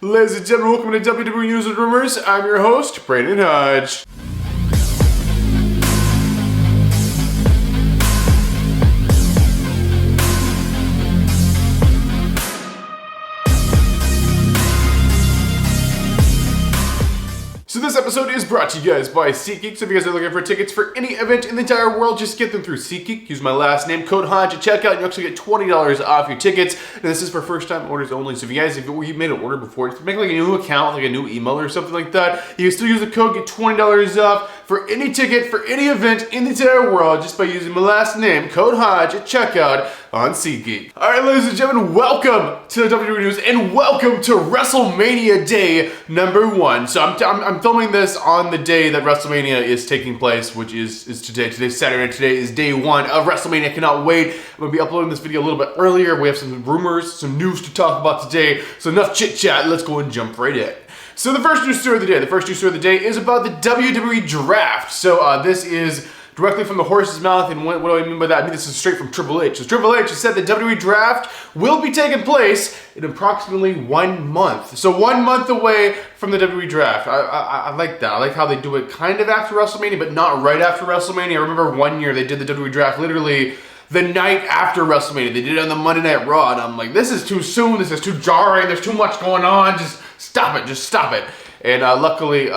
Ladies and gentlemen, welcome to WWE News and Rumors. I'm your host, Brandon Hodge. So this episode is brought to you guys by SeatGeek. So if you guys are looking for tickets for any event in the entire world, just get them through SeatGeek. Use my last name, code Hodge at checkout, and you actually get $20 off your tickets. And this is for first-time orders only. So if you guys, if you made an order before, make like a new account, like a new email or something like that, you can still use the code, get $20 off for any ticket for any event in the entire world just by using my last name, code Hodge at checkout on SeatGeek. All right, ladies and gentlemen, welcome to the WWE News and welcome to WrestleMania Day #1. So I'm filming this on the day that WrestleMania is taking place, which is today. Today's Saturday. Today is day 1 of WrestleMania. I cannot wait. I'm gonna be uploading this video a little bit earlier. We have some rumors, some news to talk about today. So enough chit chat. Let's go and jump right in. So the first news story of the day. The first news story of the day is about the WWE Draft. So this is directly from the horse's mouth, and what do I mean by that? I mean this is straight from Triple H. So Triple H has said the WWE Draft will be taking place in approximately 1 month. So 1 month away from the WWE Draft. I like that. I like how they do it kind of after WrestleMania, but not right after WrestleMania. I remember one year they did the WWE Draft literally the night after WrestleMania. They did it on the Monday Night Raw, and I'm like, this is too soon, this is too jarring, there's too much going on, just stop it. And luckily,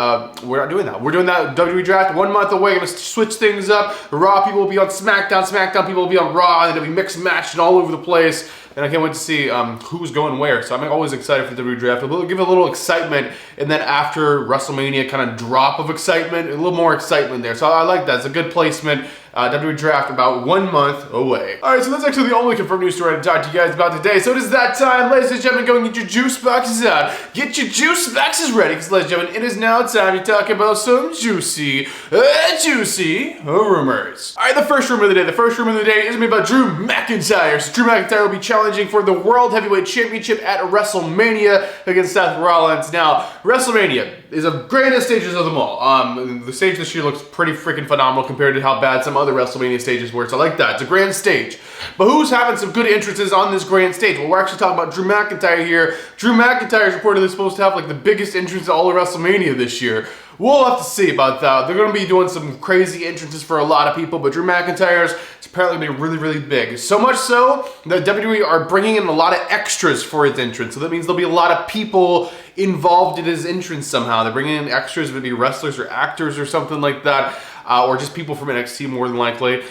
we're not doing that. We're doing that WWE Draft 1 month away. Gonna switch things up. The Raw people will be on SmackDown. SmackDown people will be on Raw. And it'll be mixed matched and all over the place. And I can't wait to see who's going where. So I'm always excited for the WWE Draft. We'll give it a little excitement. And then after WrestleMania, kind of drop of excitement, a little more excitement there. So I like that. It's a good placement. WWE Draft about 1 month away. All right, so that's actually the only confirmed news story to talk to you guys about today. So it is that time, ladies and gentlemen, go and get your juice boxes out. Get your juice boxes ready, because ladies and gentlemen, it is now time to talk about some juicy rumors. All right, the first rumor of the day. The first rumor of the day is going to be about Drew McIntyre. So Drew McIntyre will be challenging for the World Heavyweight Championship at WrestleMania against Seth Rollins. Now, WrestleMania is the greatest stages of them all. The stage this year looks pretty freaking phenomenal compared to how bad some other WrestleMania stages were, so I like that. It's a grand stage. But who's having some good entrances on this grand stage? Well, we're actually talking about Drew McIntyre here. Drew McIntyre is reportedly supposed to have like the biggest entrance of all of WrestleMania this year. We'll have to see about that. They're going to be doing some crazy entrances for a lot of people, but Drew McIntyre's is apparently going to be really, really big. So much so that WWE are bringing in a lot of extras for his entrance. So that means there'll be a lot of people involved in his entrance somehow. They're bringing in extras, maybe wrestlers or actors or something like that. Or just people from NXT more than likely.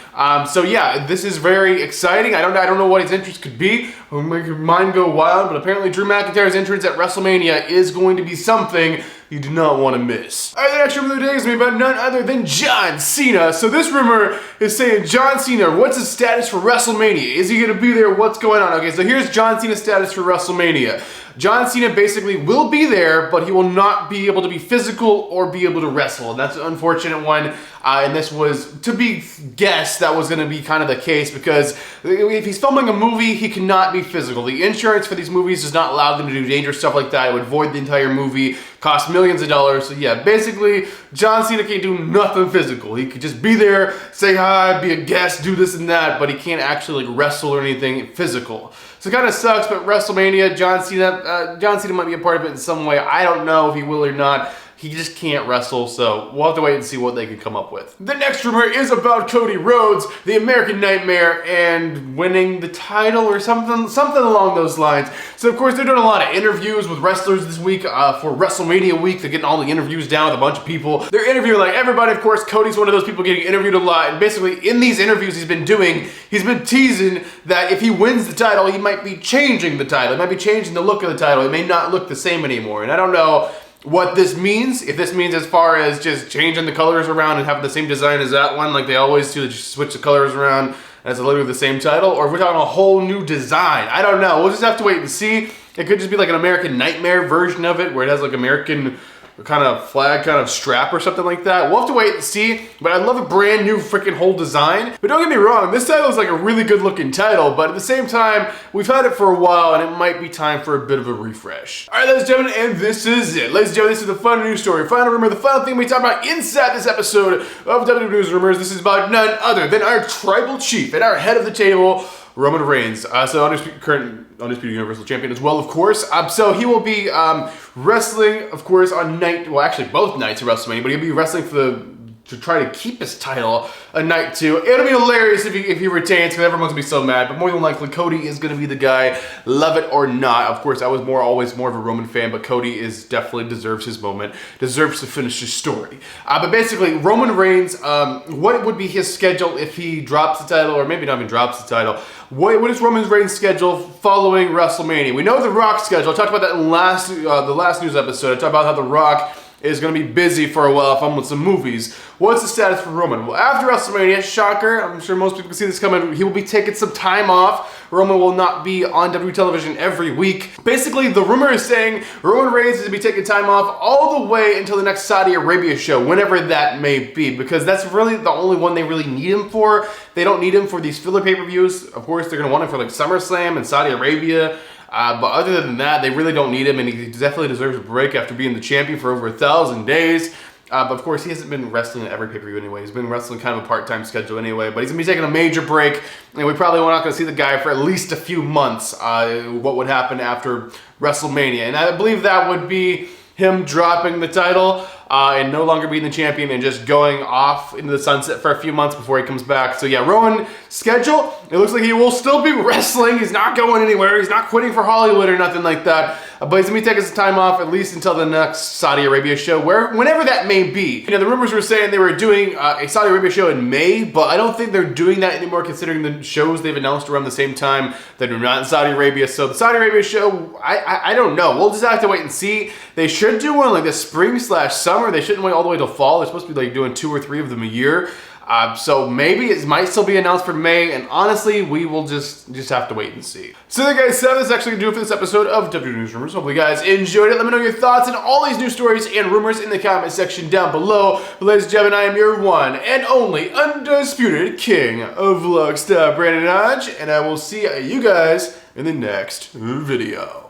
So yeah, this is very exciting. I don't know what his entrance could be. It'll make your mind go wild, but apparently Drew McIntyre's entrance at WrestleMania is going to be something you do not want to miss. All right, the next rumor of the day is about none other than John Cena. So this rumor is saying John Cena, what's his status for WrestleMania? Is he going to be there? What's going on? Okay, so here's John Cena's status for WrestleMania. John Cena basically will be there, but he will not be able to be physical or be able to wrestle. And that's an unfortunate one. And this was to be guessed that was going to be kind of the case, because if he's filming a movie, he cannot be physical. The insurance for these movies does not allow them to do dangerous stuff like that. It would void the entire movie, cost millions of dollars. So yeah, basically, John Cena can't do nothing physical. He could just be there, say hi, be a guest, do this and that, but he can't actually like wrestle or anything physical. So it kind of sucks, but WrestleMania, John Cena might be a part of it in some way. I don't know if he will or not. He just can't wrestle, so we'll have to wait and see what they can come up with. The next rumor is about Cody Rhodes, the American Nightmare, and winning the title or something along those lines. So of course they're doing a lot of interviews with wrestlers this week for WrestleMania week. They're getting all the interviews down with a bunch of people. They're interviewing like everybody. Of course, Cody's one of those people getting interviewed a lot. And basically in these interviews he's been teasing that if he wins the title, he might be changing the title. He might be changing the look of the title. It may not look the same anymore. And I don't know what this means, if this means as far as just changing the colors around and having the same design as that one like they always do, just switch the colors around and it's literally the same title, or if we're talking a whole new design. I don't know. We'll just have to wait and see. It could just be like an American Nightmare version of it where it has like American kind of flag kind of strap or something like that. We'll have to wait and see, but I love a brand new freaking whole design. But don't get me wrong, this title is like a really good looking title, but at the same time, we've had it for a while and it might be time for a bit of a refresh. All right, ladies and gentlemen, and this is it. Ladies and gentlemen, this is the final news story, final rumor, the final thing we talk about inside this episode of WWE News Rumors. This is about none other than our tribal chief and our head of the table, Roman Reigns, so current Undisputed Universal Champion as well, of course. So he will be wrestling, of course, on both nights of WrestleMania, but he'll be wrestling to try to keep his title a night 2. It'll be hilarious if he retains, because everyone's gonna be so mad, but more than likely, Cody is gonna be the guy, love it or not. Of course, I was always more of a Roman fan, but Cody definitely deserves his moment, deserves to finish his story. But basically, Roman Reigns, what would be his schedule if he drops the title, or maybe not even drops the title? What is Roman Reigns' schedule following WrestleMania? We know The Rock's schedule. I talked about that in the last news episode. I talked about how The Rock is going to be busy for a while filming some movies. What's the status for Roman? Well, after WrestleMania, shocker, I'm sure most people can see this coming, he will be taking some time off. Roman will not be on WWE television every week. Basically, the rumor is saying Roman Reigns is going to be taking time off all the way until the next Saudi Arabia show, whenever that may be, because that's really the only one they really need him for. They don't need him for these filler pay-per-views. Of course, they're going to want him for like SummerSlam and Saudi Arabia. But other than that, they really don't need him, and he definitely deserves a break after being the champion for over 1,000 days. But of course, he hasn't been wrestling at every pay-per-view anyway. He's been wrestling kind of a part-time schedule anyway, but he's going to be taking a major break, and we probably not going to see the guy for at least a few months, what would happen after WrestleMania. And I believe that would be him dropping the title and no longer being the champion and just going off into the sunset for a few months before he comes back. So yeah, Roman schedule, it looks like he will still be wrestling. He's not going anywhere. He's not quitting for Hollywood or nothing like that. But he's going to be taking some time off, at least until the next Saudi Arabia show, whenever that may be. You know, the rumors were saying they were doing a Saudi Arabia show in May, but I don't think they're doing that anymore, considering the shows they've announced around the same time that are not in Saudi Arabia. So the Saudi Arabia show, I don't know. We'll just have to wait and see. They should do one like the spring/summer. They shouldn't wait all the way till fall. They're supposed to be like doing 2 or 3 of them a year. So maybe it might still be announced for May, and honestly, we will just have to wait and see. So there, guys, so that's actually going to do it for this episode of WWE News Rumors. Hopefully you guys enjoyed it. Let me know your thoughts on all these news stories and rumors in the comment section down below. But ladies and gentlemen, I am your one and only undisputed king of Vlogstop, Brandon Hodge, and I will see you guys in the next video.